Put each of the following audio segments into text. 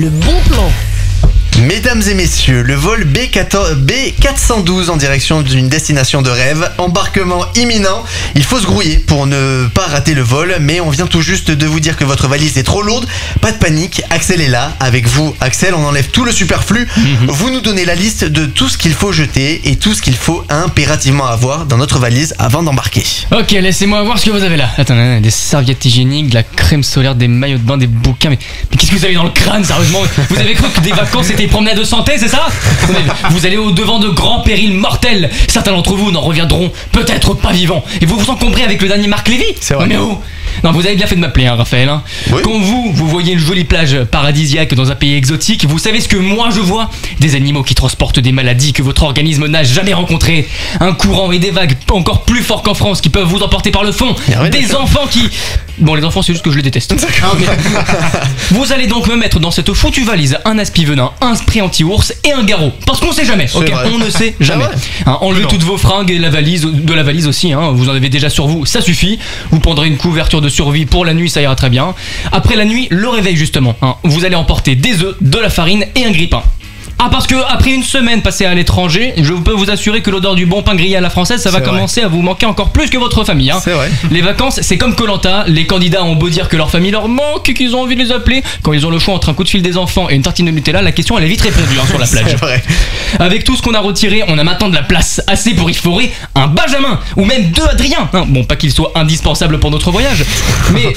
le bon plan. Mesdames et messieurs, le vol B412 en direction d'une destination de rêve, embarquement imminent. Il faut se grouiller pour ne pas rater le vol, mais on vient tout juste de vous dire que votre valise est trop lourde. Pas de panique, Axel est là. Avec vous, Axel, on enlève tout le superflu. Vous nous donnez la liste de tout ce qu'il faut jeter et tout ce qu'il faut impérativement avoir dans notre valise avant d'embarquer. Ok, laissez-moi voir ce que vous avez là. Attends, des serviettes hygiéniques, de la crème solaire, des maillots de bain, des bouquins. Mais qu'est-ce que vous avez dans le crâne, sérieusement? Vous avez cru que des vacances étaient promenade de santé, c'est ça? Vous allez au-devant de grands périls mortels. Certains d'entre vous n'en reviendront peut-être pas vivants. Et vous vous encombrez avec le dernier Marc Lévy? C'est vrai. Mais oh! Non, vous avez bien fait de m'appeler, hein, Raphaël. Hein. Oui. Quand vous voyez une jolie plage paradisiaque dans un pays exotique, vous savez ce que moi je vois? Des animaux qui transportent des maladies que votre organisme n'a jamais rencontrées. Un courant et des vagues encore plus forts qu'en France qui peuvent vous emporter par le fond. Ah ouais, des d'accord. enfants qui... Bon, les enfants, c'est juste que je les déteste. Vous allez donc me mettre dans cette foutue valise un aspi-venin, un spray anti-ours et un garrot. Parce qu'on sait jamais, ok? vrai. On ne sait jamais. Ah ouais. Hein, enlevez toutes vos fringues et de la valise aussi. Hein, vous en avez déjà sur vous, ça suffit. Vous prendrez une couverture de survie pour la nuit, ça ira très bien. Après la nuit, le réveil justement. Hein, vous allez emporter des œufs, de la farine et un grille-pain. Ah, parce que après une semaine passée à l'étranger, je peux vous assurer que l'odeur du bon pain grillé à la française, ça va C'est vrai. commencer à vous manquer encore plus que votre famille. Hein. C'est vrai. Les vacances, c'est comme Koh-Lanta. Les candidats ont beau dire que leur famille leur manque et qu'ils ont envie de les appeler. Quand ils ont le choix entre un coup de fil des enfants et une tartine de Nutella, la question elle est vite répondue hein, sur la plage. C'est vrai. Avec tout ce qu'on a retiré, on a maintenant de la place assez pour y forer un Benjamin ou même deux Adrien. Hein, bon, pas qu'il soit indispensable pour notre voyage, mais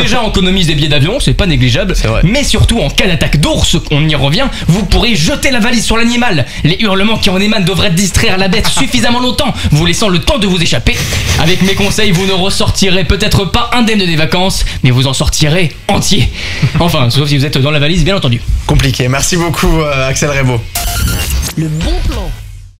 déjà on économise des billets d'avion, c'est pas négligeable. C'est vrai. Mais surtout en cas d'attaque d'ours, on y revient, vous pourrez jeter la valise sur l'animal. Les hurlements qui en émanent devraient distraire la bête suffisamment longtemps, vous laissant le temps de vous échapper. Avec mes conseils, vous ne ressortirez peut-être pas indemne des vacances, mais vous en sortirez entier. Enfin, sauf si vous êtes dans la valise, bien entendu. Compliqué. Merci beaucoup, Axel Rebaud. Le bon